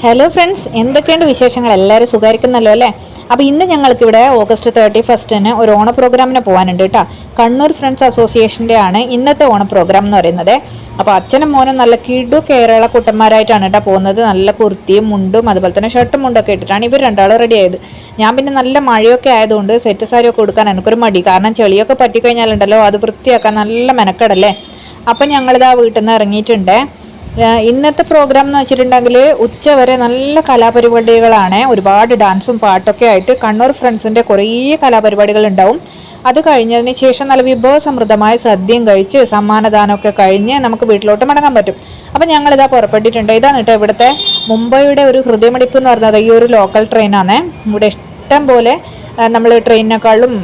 Hello friends, എന്തൊക്കെയുണ്ട് വിശേഷങ്ങൾ? എല്ലാവരും സുഖമായിരിക്കുന്നല്ലോ അല്ലേ? അപ്പോൾ ഇന്ന് ഞങ്ങൾക്കിവിടെ ഓഗസ്റ്റ് 31 ഒരു ഓണ പ്രോഗ്രാമിന് പോകാനുണ്ട് കേട്ടോ. കണ്ണൂർ ഫ്രണ്ട്സ് അസോസിയേഷൻ്റെ ആണ് ഇന്നത്തെ ഓണ പ്രോഗ്രാം എന്ന് പറയുന്നത്. അപ്പോൾ അച്ഛനും മോനും നല്ല കിടു കേരള കുട്ടന്മാരായിട്ടാണ് കേട്ടോ പോകുന്നത്. നല്ല കുർത്തിയും മുണ്ടും അതുപോലെ തന്നെ ഷർട്ടും മുണ്ടൊക്കെ ഇട്ടിട്ടാണ് ഇവർ രണ്ടാളും റെഡി ആയത്. ഞാൻ പിന്നെ നല്ല മഴയൊക്കെ ആയതുകൊണ്ട് സെറ്റ് സാരിയൊക്കെ കൊടുക്കാൻ എനിക്കൊരു മടി, കാരണം ചെളിയൊക്കെ പറ്റിക്കഴിഞ്ഞാലുണ്ടല്ലോ അത് വൃത്തിയാക്കാൻ നല്ല മെനക്കെടല്ലേ. അപ്പം ഞങ്ങളിതാ വീട്ടിൽ നിന്ന് ഇറങ്ങിയിട്ടുണ്ട്. ഇന്നത്തെ പ്രോഗ്രാം എന്ന് വെച്ചിട്ടുണ്ടെങ്കിൽ ഉച്ചവരെ നല്ല കലാപരിപാടികളാണ്. ഒരുപാട് ഡാൻസും പാട്ടൊക്കെ ആയിട്ട് കണ്ണൂർ ഫ്രണ്ട്സിൻ്റെ കുറേ കലാപരിപാടികൾ ഉണ്ടാവും. അത് കഴിഞ്ഞതിന് ശേഷം നല്ല വിഭവസമൃദ്ധമായ സദ്യയും കഴിച്ച് സമ്മാനദാനമൊക്കെ കഴിഞ്ഞ് നമുക്ക് വീട്ടിലോട്ട് മടങ്ങാൻ പറ്റും. അപ്പം ഞങ്ങളിതാ പുറപ്പെട്ടിട്ടുണ്ട്. ഇതാണ് കേട്ടോ ഇവിടുത്തെ മുംബൈയുടെ ഒരു ഹൃദയമിടിപ്പ് എന്ന് പറയുന്നത് ഈ ഒരു ലോക്കൽ ട്രെയിനാണ്. ഇവിടെ ഇഷ്ടം പോലെ നമ്മൾ ട്രെയിനിനെക്കാളും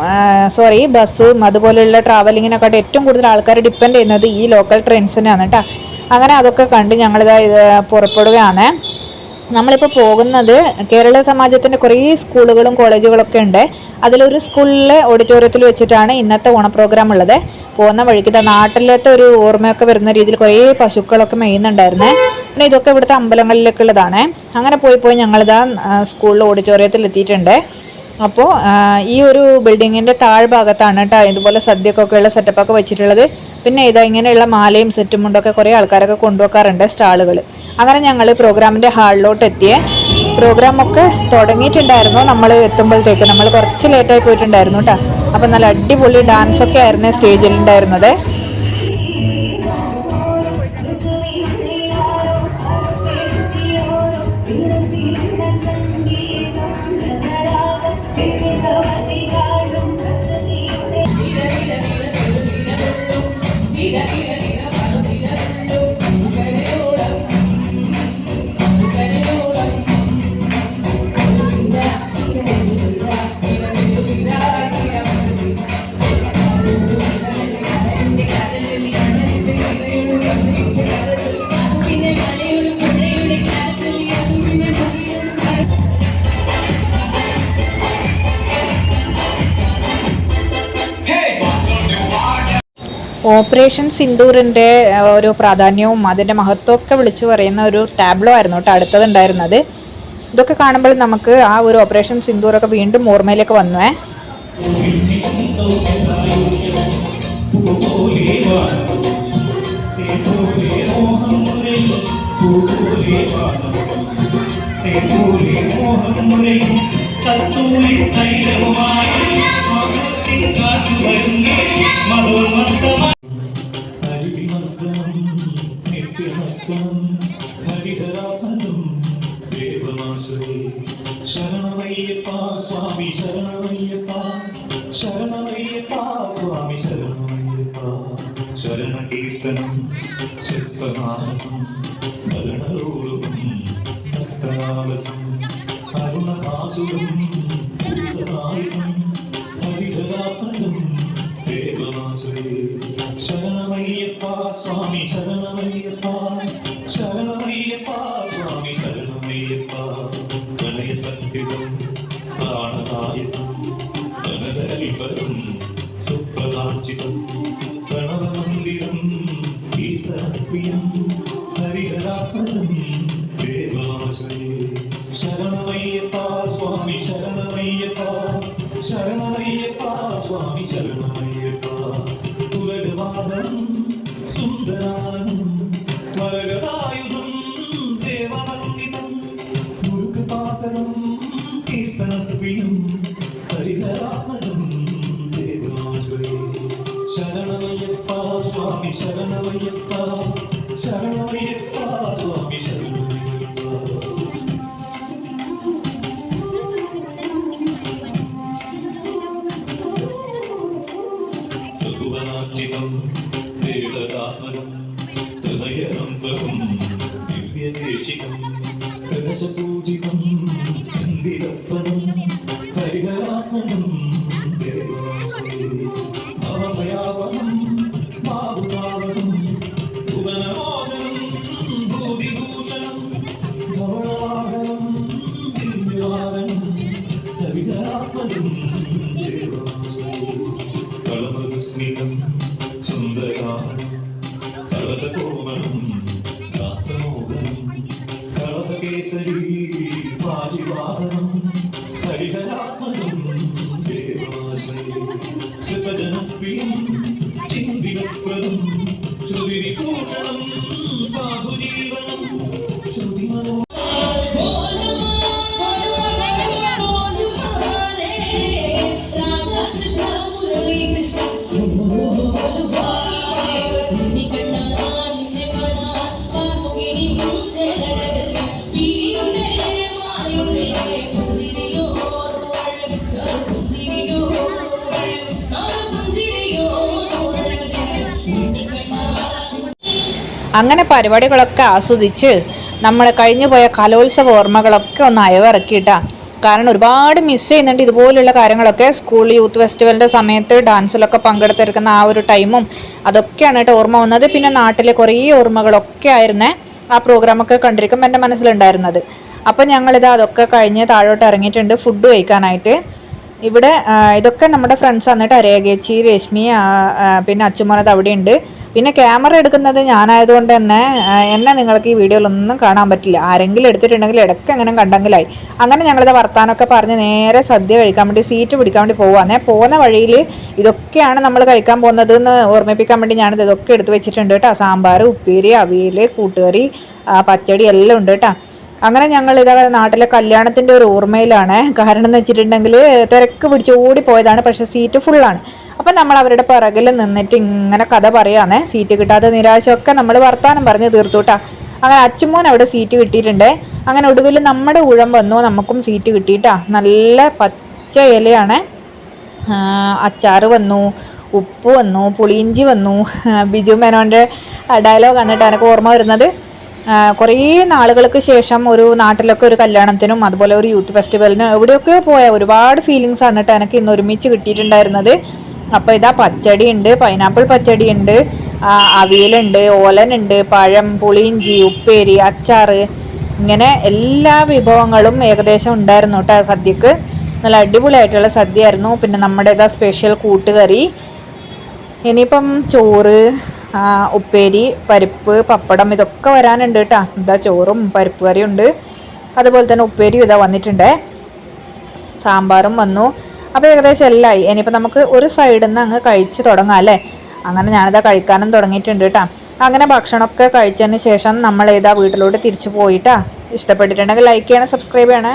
ബസ്സും അതുപോലെയുള്ള ട്രാവലിങ്ങിനെക്കാട്ടും ഏറ്റവും കൂടുതൽ ആൾക്കാർ ഡിപ്പെൻഡ് ചെയ്യുന്നത് ഈ ലോക്കൽ ട്രെയിൻസിനാണ് കേട്ടോ. അങ്ങനെ അതൊക്കെ കണ്ട് ഞങ്ങളിതാ പുറപ്പെടുകയാണ്. നമ്മളിപ്പോൾ പോകുന്നത് കേരള സമാജത്തിൻ്റെ കുറേ സ്കൂളുകളും കോളേജുകളൊക്കെ ഉണ്ട്. അതിലൊരു സ്കൂളിലെ ഓഡിറ്റോറിയത്തിൽ വെച്ചിട്ടാണ് ഇന്നത്തെ ഓണ പ്രോഗ്രാം ഉള്ളത്. പോകുന്ന വഴിക്ക് നാട്ടിലത്തെ ഒരു ഓർമ്മയൊക്കെ വരുന്ന രീതിയിൽ കുറേ പശുക്കളൊക്കെ മേയുന്നുണ്ടായിരുന്നേ. പിന്നെ ഇതൊക്കെ ഇവിടുത്തെ അമ്പലങ്ങളിലൊക്കെ ഉള്ളതാണ്. അങ്ങനെ പോയി ഞങ്ങളിതാ സ്കൂളിൽ ഓഡിറ്റോറിയത്തിൽ എത്തിയിട്ടുണ്ട്. അപ്പോൾ ഈ ഒരു ബിൽഡിങ്ങിൻ്റെ താഴ്ഭാഗത്താണ് കേട്ടോ ഇതുപോലെ സദ്യക്കൊക്കെ ഉള്ള സെറ്റപ്പൊക്കെ വെച്ചിട്ടുള്ളത്. പിന്നെ ഇതാ ഇങ്ങനെയുള്ള മാലയും സെറ്റും മുണ്ടൊക്കെ കുറേ ആൾക്കാരൊക്കെ കൊണ്ടുവെക്കാറുണ്ട് സ്റ്റാളുകൾ. അങ്ങനെ ഞങ്ങൾ പ്രോഗ്രാമിൻ്റെ ഹാളിലോട്ട് എത്തിയേ. പ്രോഗ്രാമൊക്കെ തുടങ്ങിയിട്ടുണ്ടായിരുന്നു. നമ്മൾ എത്തുമ്പോഴത്തേക്ക് നമ്മൾ കുറച്ച് ലേറ്റായി പോയിട്ടുണ്ടായിരുന്നു കേട്ടോ. അപ്പം നല്ല അടിപൊളി ഡാൻസൊക്കെ ആയിരുന്നു സ്റ്റേജിൽ ഉണ്ടായിരുന്നത്. ഓപ്പറേഷൻ സിന്ദൂറിൻ്റെ ഒരു പ്രാധാന്യവും അതിൻ്റെ മഹത്വമൊക്കെ വിളിച്ചു പറയുന്ന ഒരു ടാബ്ലോ ആയിരുന്നു കേട്ടോ അടുത്തതുണ്ടായിരുന്നത്. ഇതൊക്കെ കാണുമ്പോൾ നമുക്ക് ആ ഒരു ഓപ്പറേഷൻ സിന്ദൂറൊക്കെ വീണ്ടും ഓർമ്മയിലേക്ക് വന്നു. ശരണമയ്യപ്പ സ്വാമി ശരണമയ്യപ്പ ശരണമയ്യപ്പ സ്വാമി ശരണമയ്യപ്പ ശരണകീർത്തനം ചിത്തമാനസം ഭരണലോലം ഭക്തനാലസം അരുണഭാസുരം ഭൂതനായകം ഹരിഹരാപദം ദേവമാശ്രയേ ശരണമയ്യപ്പ സ്വാമി ശരണമയ്യപ്പ ശരണമയ്യപ്പ സ്വാമി ശരണമയ്യപ്പ പ്രണയ സത്യതം പ്രാണനായകം പ്രണതൽപരം സുപ്രകാശിതം പ്രണവമന്ദിരം കീർത്തനപ്രിയം ഹരിഹരാപദം ദേവമാശ്രയേ ശരണമയ്യപ്പ സ്വാമി ശരണമയ്യപ്പ ശരണമയ്യപ്പ സ്വാമി ശരണമയ്യപ്പ ഉലകവാദം സുന്ദരാനം വരകരായുധം ദേവവന്ദിതം മുരുകപാകരം കീർത്തനപ്രിയം ഹരിഹരാപദം ദേവമാശ്രയേ ശരണമയ്യപ്പ സ്വാമി ശരണമയ്യപ്പ ശരണമയ്യപ്പ സ്വാമി ശരണമയ്യപ്പ വേദാത്മകം ഹൃദയനമ്പകം ദിവ്യദേശികം കലശപൂജിതം ചന്ദിരപ്പദം ഹരിഹരാത്മകം ദേവാശ്രയേ ഭവഭയാവഹം ബാഹുഭാവകം ഭുവനമോദനം ഭൂതിഭൂഷണം ധവളവാഹനം ദിവ്യവാഹനം ഹരിഹരാത്മകം ദേവാശ്രയേ കളമസ്മിതം സുന്ദരാനം കളതകോമണം ഗാത്രമോദനം കളത സർവകേസരി വാജിവാഹനം ഹരിഹരാത്മകം ദേവാശ്രയം സുഖജനപ്രിയം ചിന്തിരപ്രദം ശ്രുതിവിഭൂഷണം സാധുജീവനം ശ്രുതിമനോ അങ്ങനെ പരിപാടികളൊക്കെ ആസ്വദിച്ച് നമ്മൾ കഴിഞ്ഞു പോയ കലോത്സവ ഓർമ്മകളൊക്കെ ഒന്ന് അയവിറക്കിയിട്ടാ. കാരണം ഒരുപാട് മിസ് ചെയ്യുന്നുണ്ട് ഇതുപോലുള്ള കാര്യങ്ങളൊക്കെ. സ്കൂൾ യൂത്ത് ഫെസ്റ്റിവലിൻ്റെ സമയത്ത് ഡാൻസിലൊക്കെ പങ്കെടുത്തിരിക്കുന്ന ആ ഒരു ടൈമും അതൊക്കെയാണ് കേട്ടോ ഓർമ്മ വന്നത്. പിന്നെ നാട്ടിലെ കുറേ ഓർമ്മകളൊക്കെ ആയിരുന്നേ ആ പ്രോഗ്രാമൊക്കെ കണ്ടിരിക്കുമ്പോൾ എൻ്റെ മനസ്സിലുണ്ടായിരുന്നത്. അപ്പം ഞങ്ങളിത് അതൊക്കെ കഴിഞ്ഞ് താഴോട്ട് ഇറങ്ങിയിട്ടുണ്ട് ഫുഡ് കഴിക്കാനായിട്ട്. ഇവിടെ ഇതൊക്കെ നമ്മുടെ ഫ്രണ്ട്സാണ് കേട്ടോ, രേഖേച്ചി, രശ്മി, പിന്നെ അച്ചുമോനത് അവിടെ ഉണ്ട്. പിന്നെ ക്യാമറ എടുക്കുന്നത് ഞാനായതുകൊണ്ട് തന്നെ എന്നെ നിങ്ങൾക്ക് ഈ വീഡിയോയിലൊന്നും കാണാൻ പറ്റില്ല. ആരെങ്കിലും എടുത്തിട്ടുണ്ടെങ്കിൽ ഇടയ്ക്ക് അങ്ങനെ കണ്ടെങ്കിലായി. അങ്ങനെ ഞങ്ങളിത് വർത്താനമൊക്കെ പറഞ്ഞ് നേരെ സദ്യ കഴിക്കാൻ വേണ്ടി സീറ്റ് പിടിക്കാൻ വേണ്ടി പോവാന്നേ. പോകുന്ന വഴിയിൽ ഇതൊക്കെയാണ് നമ്മൾ കഴിക്കാൻ പോകുന്നത് എന്ന് ഓർമ്മിപ്പിക്കാൻ വേണ്ടി ഞാനിത് ഇതൊക്കെ എടുത്ത് വെച്ചിട്ടുണ്ട് കേട്ടോ. സാമ്പാർ, ഉപ്പേരി, അവിയൽ, കൂട്ടുകറി, പച്ചടി എല്ലാം ഉണ്ട് കേട്ടോ. അങ്ങനെ ഞങ്ങൾ ഇതാ നാട്ടിലെ കല്യാണത്തിൻ്റെ ഒരു ഓർമ്മയിലാണ്. കാരണം എന്ന് വെച്ചിട്ടുണ്ടെങ്കിൽ തിരക്ക് പിടിച്ച് ഓടിപ്പോയതാണ്, പക്ഷേ സീറ്റ് ഫുള്ളാണ്. അപ്പം നമ്മൾ അവരുടെ പിറകിൽ നിന്നിട്ട് ഇങ്ങനെ കഥ പറയാന്നേ. സീറ്റ് കിട്ടാത്ത നിരാശയൊക്കെ നമ്മൾ വർത്താനം പറഞ്ഞ് തീർത്തുട്ടാ. അങ്ങനെ അച്ചുമോൻ അവിടെ സീറ്റ് കിട്ടിയിട്ടുണ്ട്. അങ്ങനെ ഒടുവിൽ നമ്മുടെ ഊഴം വന്നു, നമുക്കും സീറ്റ് കിട്ടിയിട്ടാ. നല്ല പച്ച ഇലയാണ്. അച്ചാറ് വന്നു, ഉപ്പ് വന്നു, പുളിയിഞ്ചി വന്നു. ബിജു മേനോൻ്റെ ഡയലോഗ് കണ്ടിട്ട് എനിക്ക് ഓർമ്മ വരുന്നത്. കുറേ നാളുകൾക്ക് ശേഷം ഒരു നാട്ടിലൊക്കെ ഒരു കല്യാണത്തിനും അതുപോലെ ഒരു യൂത്ത് ഫെസ്റ്റിവലിനും എവിടെയൊക്കെ പോയ ഒരുപാട് ഫീലിങ്സ് ആണ് കേട്ടോ എനിക്ക് ഇന്ന് ഒരുമിച്ച് കിട്ടിയിട്ടുണ്ടായിരുന്നത്. അപ്പോൾ ഇതാ പച്ചടി ഉണ്ട്, പൈനാപ്പിൾ പച്ചടി ഉണ്ട്, അവിയലുണ്ട്, ഓലനുണ്ട്, പഴം, പുളിയിഞ്ചി, ഉപ്പേരി, അച്ചാറ്, ഇങ്ങനെ എല്ലാ വിഭവങ്ങളും ഏകദേശം ഉണ്ടായിരുന്നു കേട്ടോ സദ്യക്ക്. നല്ല അടിപൊളിയായിട്ടുള്ള സദ്യയായിരുന്നു. പിന്നെ നമ്മുടെ ഇതാ സ്പെഷ്യൽ കൂട്ടുകറി, ഇനിയിപ്പം ചോറ്, ഉപ്പേരി, പരിപ്പ്, പപ്പടം ഇതൊക്കെ വരാനുണ്ട് കേട്ടോ. ഇതാ ചോറും പരിപ്പ് കറിയും ഉണ്ട്, അതുപോലെ തന്നെ ഉപ്പേരിയും ഇതാ വന്നിട്ടുണ്ട്, സാമ്പാറും വന്നു. അപ്പോൾ ഏകദേശം എല്ലാമായി. ഇനിയിപ്പോൾ നമുക്ക് ഒരു സൈഡിൽ നിന്ന് അങ്ങ് കഴിച്ച് തുടങ്ങാം അല്ലേ. അങ്ങനെ ഞാനിതാ കഴിക്കാനും തുടങ്ങിയിട്ടുണ്ട് കേട്ടോ. അങ്ങനെ ഭക്ഷണമൊക്കെ കഴിച്ചതിന് ശേഷം നമ്മൾ ഇതാ വീട്ടിലോട്ട് തിരിച്ചു പോയിട്ടാ. ഇഷ്ടപ്പെട്ടിട്ടുണ്ടെങ്കിൽ ലൈക്ക് ചെയ്യണം, സബ്സ്ക്രൈബ് ചെയ്യണേ.